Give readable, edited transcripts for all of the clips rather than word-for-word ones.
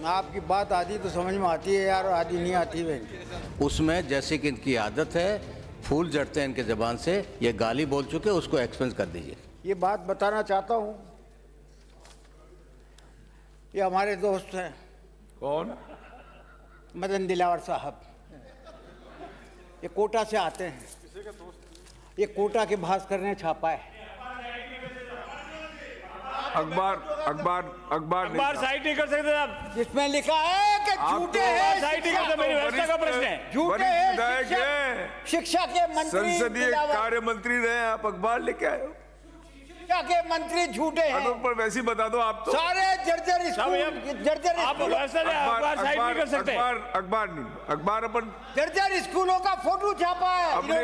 आपकी बात आधी तो समझ में आती है यार, आधी नहीं आती बहन। उसमें जैसे कि इनकी आदत है, फूल झड़ते हैं इनके ज़बान से, ये गाली बोल चुके, उसको एक्सपेंस कर दीजिए। ये बात बताना चाहता हूँ, ये हमारे दोस्त हैं। कौन? मदन दिलावर साहब, ये कोटा से आते हैं। ये कोटा के भास्कर ने छापा है। अखबार साइट नहीं कर सकते आप, जिसमें लिखा है कि झूठे हैं साइट नहीं कर सकते। मेरी व्यवस्था का प्रश्न है। झूठे हैं शिक्षा के मंत्री, संसदीय कार्य मंत्री रहे आप, अखबार लेके आए हो। शिक्षा के मंत्री झूठे हैं। पर वैसे ही बता दो आप तो। सारे जर्जर स्कूल, जर्जर आप व्यवस्था नहीं, अखबार साइट नहीं कर सकते। अखबार अपन जर्जर स्कूलों का फोटो छापा है। अपने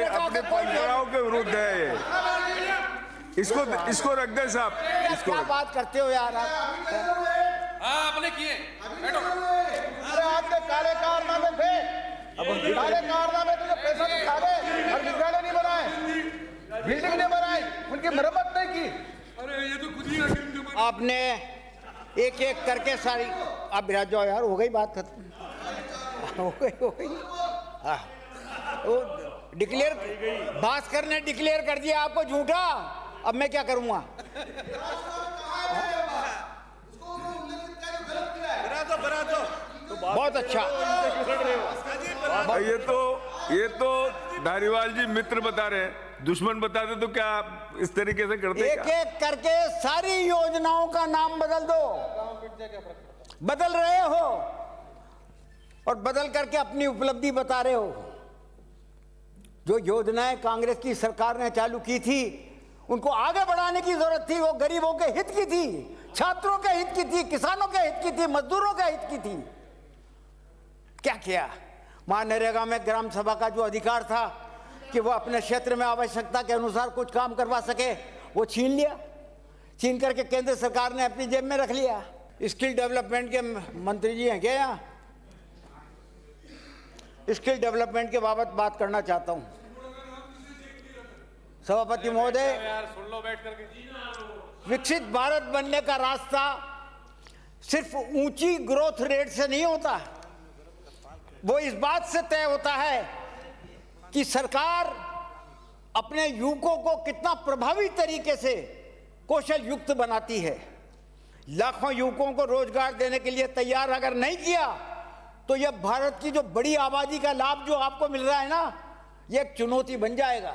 परंपराओं के विरुद्ध है ये। इसको रख दे साहब। क्या बात करते हो यार आप? आपने किए, बैठो। अरे आपने काले कारनामे थे, काले कारनामे तुझे पैसा तो खा गए और विद्यालय नहीं बनाए, बिल्डिंग नहीं बनाई, उनकी मरम्मत नहीं की। अरे ये तो खुद ही आपने एक एक करके सारी, आप बिराज जाओ यार, हो गई बात खत्म। हो गई। हाँ, वो डिक्लेयर, भास्कर ने डिक्लेयर कर दिया आपको झूठा। अब मैं क्या करूंगा? बहुत अच्छा। ये तो धारीवाल जी मित्र बता रहे हैं, दुश्मन बताते तो क्या आप इस तरीके से करते? एक एक करके सारी योजनाओं का नाम बदल दो। बदल रहे हो और बदल करके अपनी उपलब्धि बता रहे हो। जो योजनाएं कांग्रेस की सरकार ने चालू की थी, उनको आगे बढ़ाने की जरूरत थी। वो गरीबों के हित की थी, छात्रों के हित की थी, किसानों के हित की थी, मजदूरों के हित की थी। क्या किया? मनरेगा में ग्राम सभा का जो अधिकार था कि वो अपने क्षेत्र में आवश्यकता के अनुसार कुछ काम करवा सके, वो छीन लिया। छीन करके केंद्र सरकार ने अपनी जेब में रख लिया। स्किल डेवलपमेंट के मंत्री जी हैं क्या यहाँ? स्किल डेवलपमेंट के बाबत बात करना चाहता हूँ। सभापति महोदय, सुन लो बैठ करके। विकसित भारत बनने का रास्ता सिर्फ ऊंची ग्रोथ रेट से नहीं होता, वो इस बात से तय होता है कि सरकार अपने युवकों को कितना प्रभावी तरीके से कौशल युक्त बनाती है। लाखों युवकों को रोजगार देने के लिए तैयार अगर नहीं किया तो यह भारत की जो बड़ी आबादी का लाभ जो आपको मिल रहा है ना, यह एक चुनौती बन जाएगा।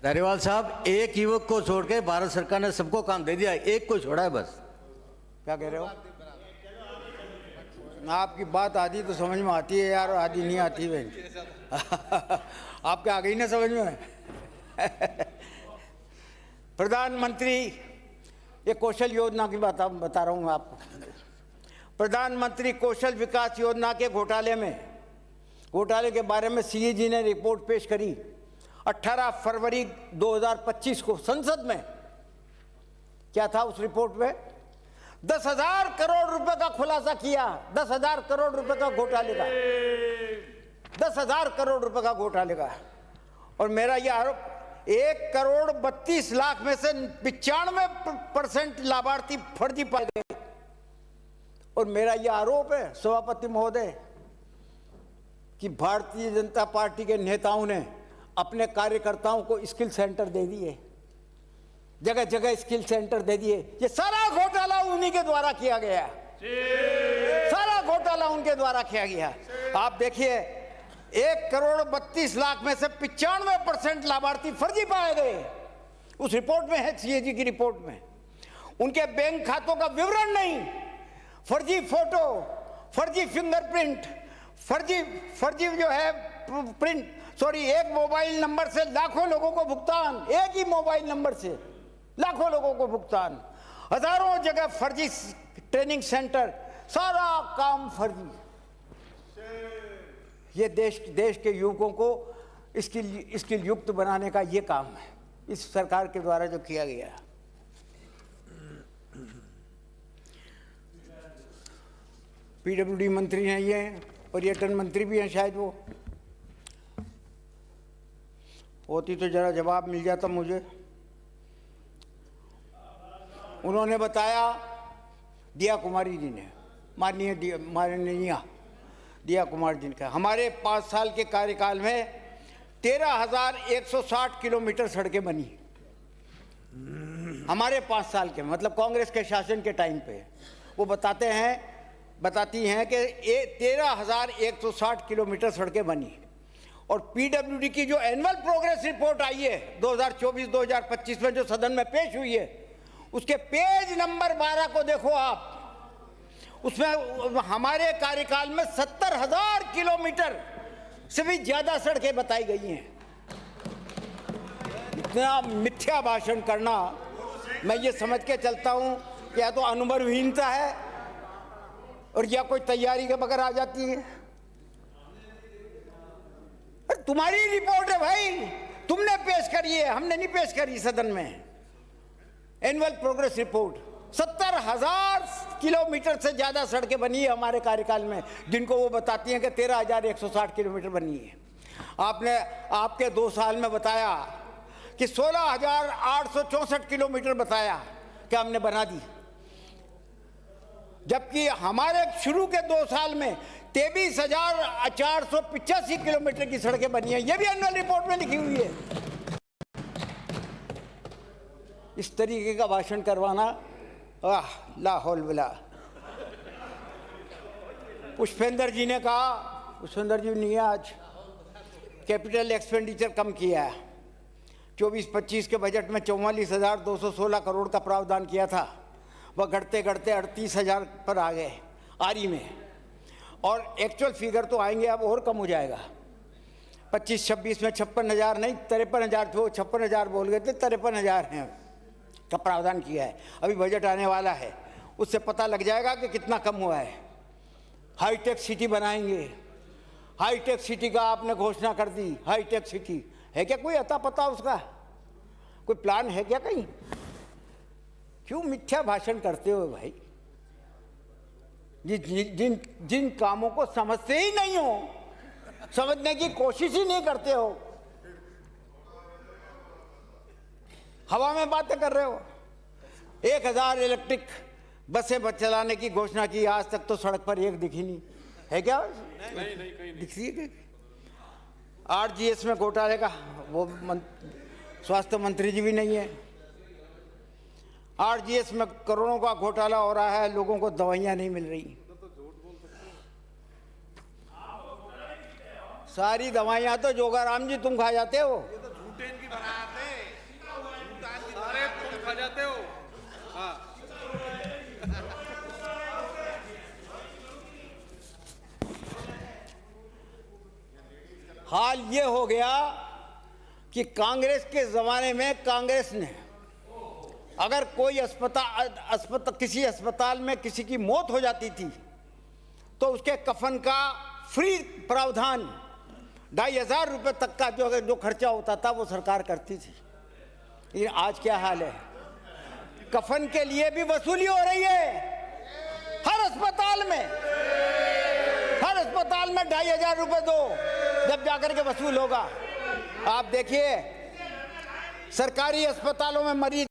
धारीवाल साहब, एक युवक को छोड़ के भारत सरकार ने सबको काम दे दिया, एक को छोड़ा है बस। क्या कह रहे हो? आपकी बात आधी तो समझ में आती है यार, आधी नहीं आती बहन। आपके आ गई ना समझ में? प्रधानमंत्री, ये कौशल योजना की बात बता रहा हूँ आपको। प्रधानमंत्री कौशल विकास योजना के घोटाले के बारे में सीएजी ने रिपोर्ट पेश करी 18 फरवरी 2025 को संसद में। क्या था उस रिपोर्ट में? 10,000 करोड़ रुपए का खुलासा किया। 10,000 करोड़ रुपए का घोटाले का, 10,000 करोड़ रुपए का घोटाले का। और मेरा यह आरोप, 1,32,00,000 में से 95% लाभार्थी फर्जी पाए गए। और मेरा यह आरोप है सभापति महोदय कि भारतीय जनता पार्टी के नेताओं ने अपने कार्यकर्ताओं को स्किल सेंटर दे दिए, जगह जगह स्किल सेंटर दे दिए। ये सारा घोटाला उन्हीं के द्वारा किया गया, सारा घोटाला उनके द्वारा किया गया। आप देखिए, 1,32,00,000 में से 95% लाभार्थी फर्जी पाए गए। उस रिपोर्ट में है, सीएजी की रिपोर्ट में। उनके बैंक खातों का विवरण नहीं, फर्जी फोटो, फर्जी फिंगरप्रिंट, फर्जी जो है प्रिंट, सॉरी, एक मोबाइल नंबर से लाखों लोगों को भुगतान, एक ही मोबाइल नंबर से लाखों लोगों को भुगतान, हजारों जगह फर्जी ट्रेनिंग सेंटर, सारा काम फर्जी। ये देश के युवकों को स्किल युक्त बनाने का ये काम है इस सरकार के द्वारा जो किया गया। पीडब्ल्यूडी मंत्री हैं ये, पर्यटन मंत्री भी हैं शायद। वो होती तो जरा जवाब मिल जाता मुझे। उन्होंने बताया, दिया कुमारी जी ने, माननीय दिया कुमार जी का। हमारे 5 साल के कार्यकाल में 13,160 किलोमीटर सड़कें बनी हमारे 5 साल के, मतलब कांग्रेस के शासन के टाइम पे। वो बताती हैं कि 13,160 किलोमीटर सड़कें बनी। और पीडब्ल्यूडी की जो एनुअल प्रोग्रेस रिपोर्ट आई है 2024-2025 में, जो सदन में पेश हुई है, उसके पेज नंबर 12 को देखो आप। उसमें हमारे कार्यकाल में 70,000 किलोमीटर से भी ज्यादा सड़कें बताई गई हैं। इतना मिथ्या भाषण करना, मैं ये समझ के चलता हूं कि या तो अनुभवहीनता है और या कोई तैयारी के बगैर आ जाती है। तुम्हारी रिपोर्ट है भाई, तुमने पेश करी है, हमने नहीं पेश करी सदन में। एनुअल प्रोग्रेस रिपोर्ट, 70,000 किलोमीटर से ज्यादा सड़कें बनी है हमारे कार्यकाल में, जिनको वो बताती हैं कि 13,160 किलोमीटर बनी है। आपने आपके 2 साल में बताया कि 16,864 किलोमीटर बताया कि हमने बना दी, जबकि हमारे शुरू के 2 साल में 23,485 किलोमीटर की सड़कें बनी है। ये भी एनुअल रिपोर्ट में लिखी हुई है। इस तरीके का भाषण करवाना, लाहौल बिला। पुष्पेंद्र जी ने कहा, पुष्पेंद्र जी नहीं है आज, कैपिटल एक्सपेंडिचर कम किया है। 24-25 के बजट में 44,216 करोड़ का प्रावधान किया था, वह घटते घटते 38,000 पर आ गए आरी में। और एक्चुअल फिगर तो आएंगे अब और कम हो जाएगा। 25-26 में 56,000 नहीं 53,000 थे, वो 56,000 बोल गए थे, 53,000 हैं का प्रावधान किया है। अभी बजट आने वाला है, उससे पता लग जाएगा कि कितना कम हुआ है। हाईटेक सिटी बनाएंगे, हाईटेक सिटी का आपने घोषणा कर दी। हाईटेक सिटी है क्या कोई अता पता उसका? कोई प्लान है क्या कहीं? क्यों मिथ्या भाषण करते हो भाई? जिन कामों को समझते ही नहीं हो, समझने की कोशिश ही नहीं करते हो, हवा में बातें कर रहे हो। 1,000 इलेक्ट्रिक बसें चलाने की घोषणा की, आज तक तो सड़क पर एक दिखी नहीं है। क्या नहीं दिखती है? RGS में घोटाले का वो स्वास्थ्य मंत्री जी भी नहीं है। RGS में करोड़ों का घोटाला हो रहा है, लोगों को दवाइयां नहीं मिल रही। सारी दवाइयां तो जोगाराम जी तुम खा जाते हो। सारे तुम खा जाते हो। हाँ। हाल ये हो गया कि कांग्रेस के जमाने में कांग्रेस ने अगर कोई किसी अस्पताल में किसी की मौत हो जाती थी तो उसके कफन का फ्री प्रावधान 2,500 रुपये तक का जो खर्चा होता था वो सरकार करती थी। लेकिन आज क्या हाल है? कफन के लिए भी वसूली हो रही है। हर अस्पताल में 2,500 रुपये दो, जब जाकर के वसूल होगा। आप देखिए सरकारी अस्पतालों में मरीज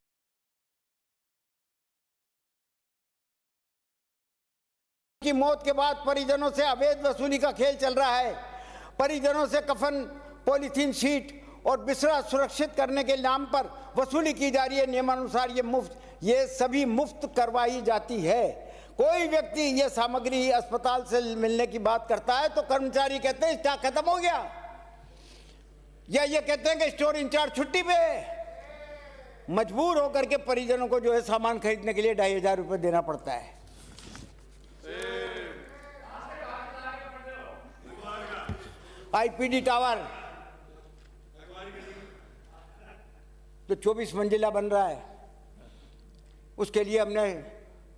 की मौत के बाद परिजनों से अवैध वसूली का खेल चल रहा है। परिजनों से कफन, पॉलीथीन शीट और बिस्तरा सुरक्षित करने के नाम पर वसूली की जा रही है। नियमानुसार ये सभी मुफ्त करवाई जाती है। कोई व्यक्ति ये सामग्री अस्पताल से मिलने की बात करता है तो कर्मचारी कहते हैं स्टॉक खत्म हो गया, या ये कहते हैं कि स्टोर इंचार्ज छुट्टी पे। मजबूर होकर के परिजनों को जो है सामान खरीदने के लिए 2,500 रुपये देना पड़ता है। IPD टावर जो 24 मंजिला बन रहा है, उसके लिए हमने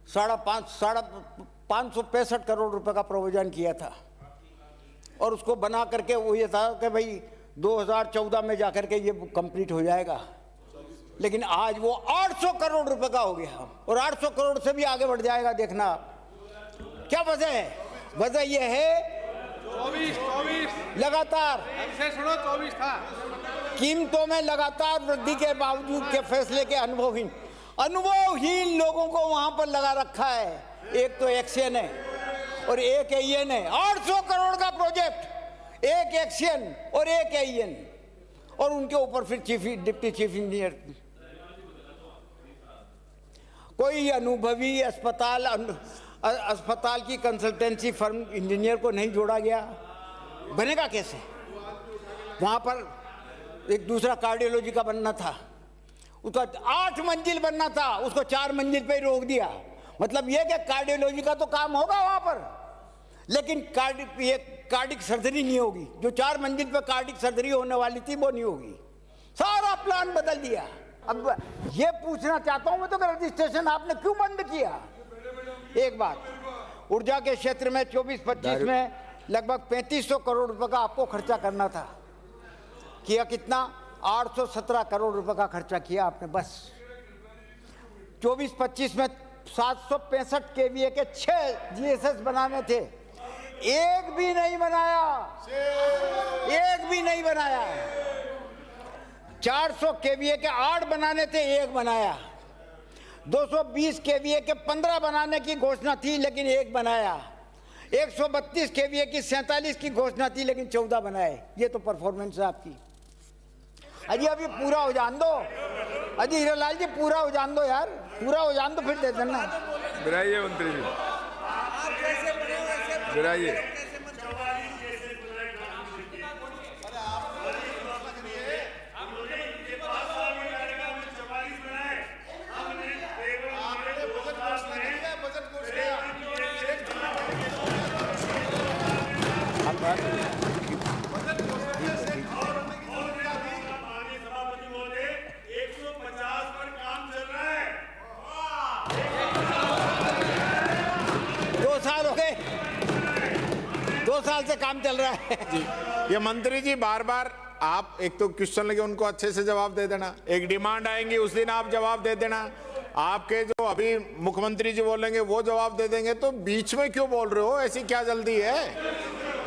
565 करोड़ रुपए का प्रोविजन किया था। और उसको बना करके वो ये था कि भाई 2014 में जाकर के ये कंप्लीट हो जाएगा। लेकिन आज वो 800 करोड़ रुपए का हो गया और 800 करोड़ से भी आगे बढ़ जाएगा। देखना क्या वजह है? वजह ये है 24 लगातार से सुनो 24 था। कीमतों में लगातार वृद्धि के बावजूद के फैसले के अनुभवहीन लोगों को वहां पर लगा रखा है। एक तो एक्शन है, और एक एईएन है। 800 करोड़ का प्रोजेक्ट, एक एक्शन और एक एईएन, और उनके ऊपर फिर डिप्टी चीफ इंजीनियर। कोई अनुभवी अस्पताल की कंसल्टेंसी फर्म इंजीनियर को नहीं जोड़ा गया, बनेगा कैसे? वहां पर एक दूसरा कार्डियोलॉजी का बनना था, उसका 8 मंजिल बनना था, उसको 4 मंजिल पे ही रोक दिया। मतलब यह कि कार्डियोलॉजी का तो काम होगा वहां पर, लेकिन कार्डिक सर्जरी नहीं होगी। जो 4 मंजिल पे कार्डिक सर्जरी होने वाली थी वो नहीं होगी। सारा प्लान बदल दिया। अब ये पूछना चाहता हूं मैं तो, रजिस्ट्रेशन आपने क्यों बंद किया? एक बात, ऊर्जा के क्षेत्र में 24-25 में लगभग 3500 करोड़ रुपए का आपको खर्चा करना था, किया कितना? 817 करोड़ रुपए का खर्चा किया आपने बस। 24-25 में 765 केवीए के 6 जीएसएस बनाने थे, एक भी नहीं बनाया, एक भी नहीं बनाया। 400 केवीए के 8 बनाने थे, एक बनाया। 220 केवीए के 15 बनाने की घोषणा थी, लेकिन एक बनाया। 132 केवीए की 47 की घोषणा थी, लेकिन 14 बनाए। ये तो परफॉर्मेंस है आपकी। अजी अभी पूरा हो जान दो, अजी हीरालाल जी पूरा हो जान दो यार, पूरा हो जान दो, फिर दे देना। बिराइए मंत्री जी, बिराइए। से काम चल रहा है जी। ये मंत्री जी बार बार आप एक तो क्वेश्चन लगे उनको अच्छे से जवाब दे देना, एक डिमांड आएंगी उस दिन आप जवाब दे देना, आपके जो अभी मुख्यमंत्री जी बोलेंगे वो जवाब दे देंगे, तो बीच में क्यों बोल रहे हो? ऐसी क्या जल्दी है?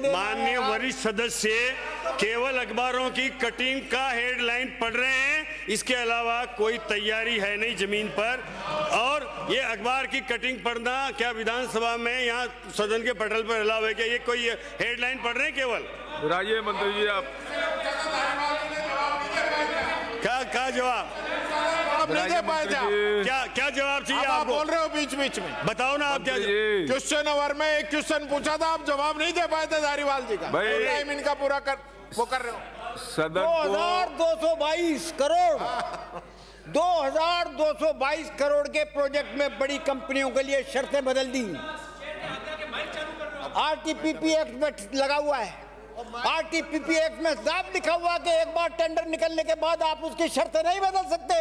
माननीय वरिष्ठ सदस्य केवल अखबारों की कटिंग का हेडलाइन पढ़ रहे हैं, इसके अलावा कोई तैयारी है नहीं जमीन पर। और ये अखबार की कटिंग पढ़ना क्या विधानसभा में यहाँ सदन के पटल पर अलाव है क्या? ये कोई हेडलाइन पढ़ रहे हैं केवल? बिराइए मंत्री जी आप। क्या जवाब नहीं दे पाए थे आप? क्या जवाब चाहिए आप आपको? बोल रहे हो बीच बीच में, बताओ ना आप क्या। क्वेश्चन ओवर में एक क्वेश्चन पूछा था, आप जवाब नहीं दे पाए थे धारीवाल जी का। भाई टाइम इनका पूरा वो कर रहे हो। सदन 2222 करोड़ 2222 करोड़ के प्रोजेक्ट में बड़ी कंपनियों के लिए शर्तें बदल दी। आरटीपीपी एक्ट में लगा हुआ है, आरटीपीपी एक्ट में साफ लिखा हुआ कि एक बार टेंडर निकलने के बाद आप उसकी शर्तें नहीं बदल सकते,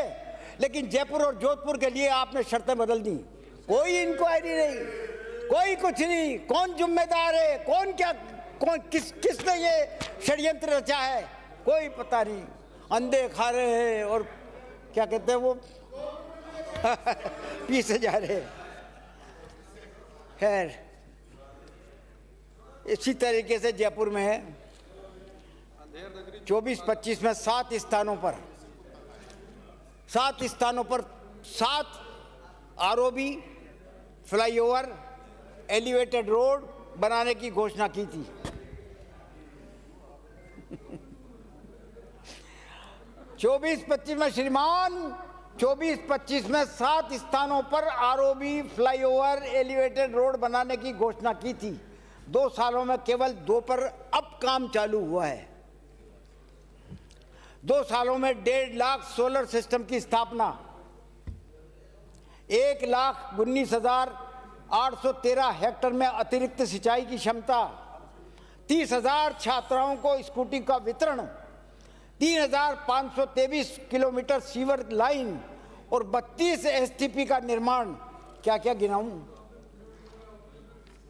लेकिन जयपुर और जोधपुर के लिए आपने शर्तें बदल दी। कोई इंक्वायरी नहीं, कोई कुछ नहीं, कौन जिम्मेदार है, कौन किसने ये षड्यंत्र रचा है, कोई पता नहीं। अंधे खा रहे हैं और क्या कहते हैं वो पीछे जा रहे हैं। खैर इसी तरीके से जयपुर में है 24-25 में 7 स्थानों पर 7 आरओबी, फ्लाईओवर, एलिवेटेड रोड बनाने की घोषणा की थी। 24-25 में श्रीमान 24-25 में 7 स्थानों पर आरओबी, फ्लाईओवर, एलिवेटेड रोड बनाने की घोषणा की थी। 2 सालों में केवल 2 पर अब काम चालू हुआ है। 2 सालों में 1.5 लाख सोलर सिस्टम की स्थापना, 1,19,813 हेक्टेयर में अतिरिक्त सिंचाई की क्षमता, 30,000 छात्राओं को स्कूटी का वितरण, 3,523 किलोमीटर सीवर लाइन और 32 एसटीपी का निर्माण। क्या क्या गिनाऊं?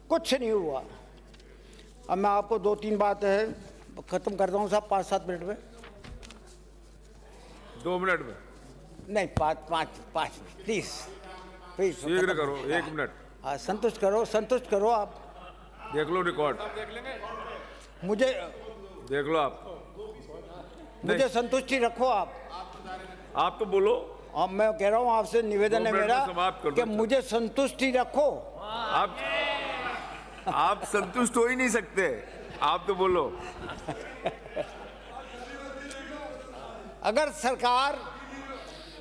कुछ नहीं हुआ। अब मैं आपको 2-3 बात है खत्म करता हूं साहब, 5-7 मिनट में। 2 मिनट में नहीं, 5 प्लीज शीघ्र करो, 1 मिनट। हाँ, संतुष्ट करो आप। देख लो रिकॉर्ड, मुझे देख लो आप, मुझे संतुष्टि रखो आप तो बोलो। अब मैं कह रहा हूँ आपसे निवेदन है 2 मिनट मेरा में समाप्त कर दो। कि मुझे संतुष्टि रखो। आप आप संतुष्ट हो ही नहीं सकते, आप तो बोलो। अगर सरकार,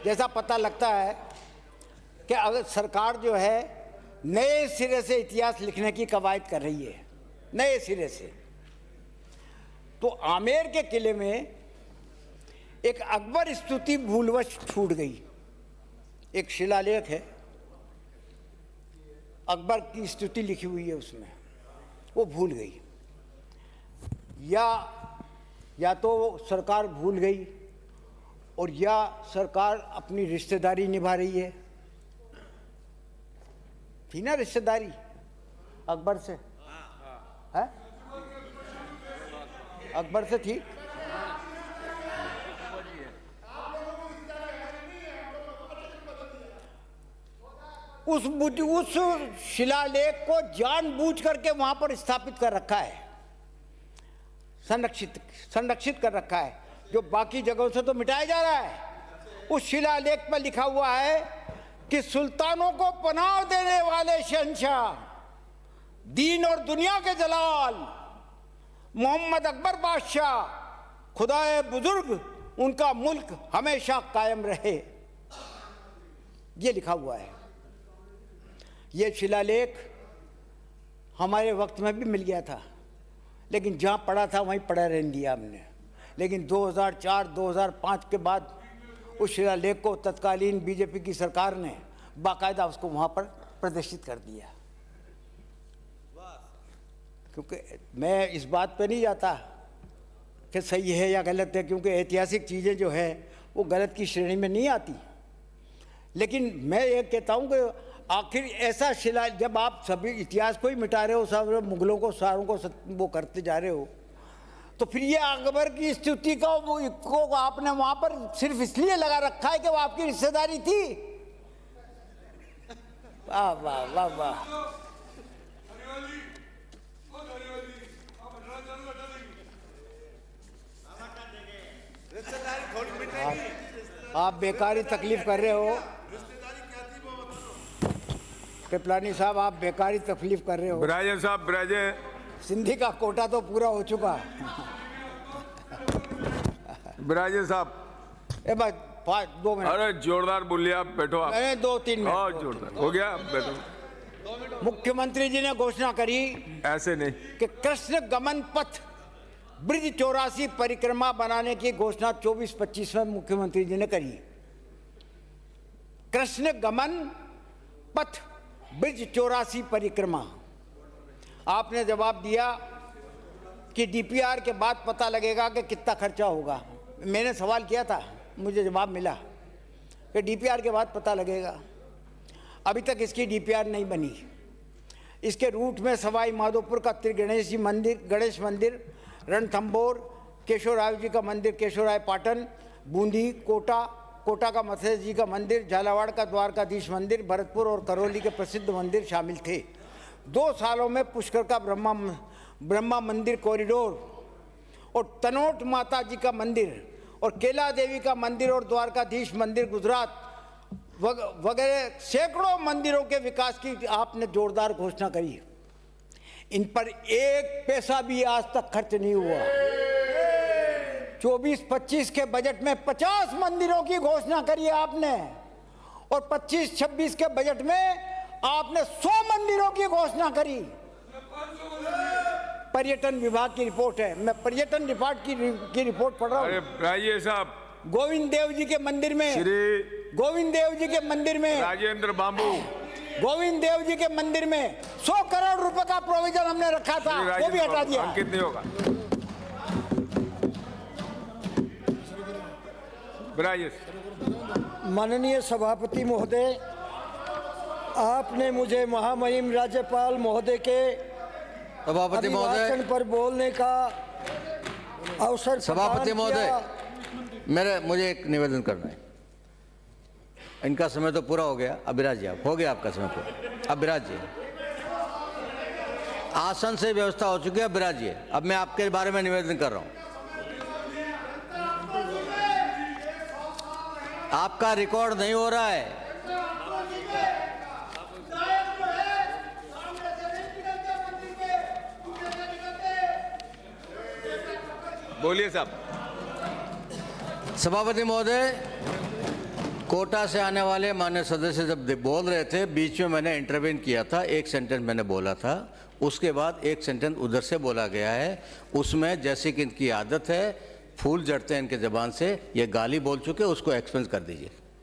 जैसा पता लगता है कि अगर सरकार जो है नए सिरे से इतिहास लिखने की कवायद कर रही है, नए सिरे से, तो आमेर के किले में एक अकबर स्तुति भूलवश छूट गई। एक शिलालेख है, अकबर की स्तुति लिखी हुई है उसमें, वो भूल गई। या तो सरकार भूल गई और या सरकार अपनी रिश्तेदारी निभा रही है। थी ना रिश्तेदारी अकबर से, है अकबर से थी। उस शिलालेख को जानबूझ करके वहां पर स्थापित कर रखा है, संरक्षित कर रखा है, जो बाकी जगहों से तो मिटाया जा रहा है। उस शिलालेख पर लिखा हुआ है कि सुल्तानों को पनाह देने वाले शहंशाह, दीन और दुनिया के जलाल मोहम्मद अकबर बादशाह, खुदाए बुजुर्ग, उनका मुल्क हमेशा कायम रहे। ये लिखा हुआ है। ये शिलालेख हमारे वक्त में भी मिल गया था, लेकिन जहाँ पढ़ा था वहीं पढ़ा रहने दिया हमने। लेकिन 2004-2005 के बाद उस शिलालेख को तत्कालीन बीजेपी की सरकार ने बाकायदा उसको वहाँ पर प्रदर्शित कर दिया। क्योंकि मैं इस बात पे नहीं जाता कि सही है या गलत है, क्योंकि ऐतिहासिक चीज़ें जो है वो गलत की श्रेणी में नहीं आती। लेकिन मैं ये कहता हूँ कि आखिर ऐसा शिला, जब आप सभी इतिहास को ही मिटा रहे हो, सब मुगलों को सारों को वो करते जा रहे हो, तो फिर ये अकबर की स्तुति को आपने वहां पर सिर्फ इसलिए लगा रखा है कि वो आपकी रिश्तेदारी थी। वाह वाह वाह वाह। आप बेकारी तकलीफ कर रहे हो कृपलानी साहब, आप बेकारी तकलीफ कर रहे हो। बिराजे साहब, बिराजे। सिंधी का कोटा तो पूरा हो चुका। बिराजे साहब, ए भाई 2 मिनट। अरे जोरदार बोलिए, आप बैठो। आप 2-3 मिनट और जोरदार हो गया, बैठो। मुख्यमंत्री जी ने घोषणा करी ऐसे नहीं कि कृष्ण गमन पथ ब्रिज 84 परिक्रमा बनाने की घोषणा 24-25 में मुख्यमंत्री जी ने करी। कृष्ण गमन पथ ब्रिज 84 परिक्रमा। आपने जवाब दिया कि डीपीआर के बाद पता लगेगा कि कितना खर्चा होगा। मैंने सवाल किया था, मुझे जवाब मिला कि डीपीआर के बाद पता लगेगा। अभी तक इसकी डीपीआर नहीं बनी। इसके रूट में सवाई माधोपुर का त्रिगणेश गणेश मंदिर, रणथंभौर, केशवराय जी का मंदिर केशवराय पाटन, बूंदी, कोटा का मथुरा जी का मंदिर, झालावाड़ का द्वारकाधीश मंदिर, भरतपुर और करौली के प्रसिद्ध मंदिर शामिल थे। 2 सालों में पुष्कर का ब्रह्मा मंदिर कॉरिडोर और तनोट माता जी का मंदिर और केला देवी का मंदिर और द्वारकाधीश मंदिर गुजरात वगैरह सैकड़ों मंदिरों के विकास की आपने जोरदार घोषणा करी। इन पर 1 पैसा भी आज तक खर्च नहीं हुआ। 24-25 के बजट में 50 मंदिरों की घोषणा करी है आपने, और 25-26 के बजट में आपने 100 मंदिरों की घोषणा करी। पर्यटन विभाग की रिपोर्ट है, मैं पर्यटन विभाग की रिपोर्ट पढ़ रहा हूँ। अरे राजे साहब, गोविंद देव जी के मंदिर में, गोविंद देव जी के मंदिर में, राजेंद्र बाबू, गोविंद देव जी के मंदिर में 100 करोड़ रुपए का प्रोविजन हमने रखा था, वो भी हटा दिया। अंकित नहीं होगा। माननीय सभापति महोदय, आपने मुझे महामहिम राज्यपाल महोदय के सभापति महोदय अभिभाषण पर बोलने का अवसर सभापति महोदय, मुझे एक निवेदन करना है। इनका समय तो पूरा हो गया। अब विराजिए, आप हो गया आपका समय पूरा। अब विराजिए, आसन से व्यवस्था हो चुकी है। अब विराजिए। अब मैं आपके बारे में निवेदन कर रहा हूं। आपका रिकॉर्ड नहीं हो रहा है। बोलिए साहब। सभापति महोदय, कोटा से आने वाले माननीय सदस्य जब बोल रहे थे, बीच में मैंने इंटरवेन किया था, एक सेंटेंस मैंने बोला था, उसके बाद एक सेंटेंस उधर से बोला गया है। उसमें जैसे कि इनकी आदत है, फूल जड़ते हैं इनके जबान से, ये गाली बोल चुके, उसको एक्सपेंस कर दीजिए।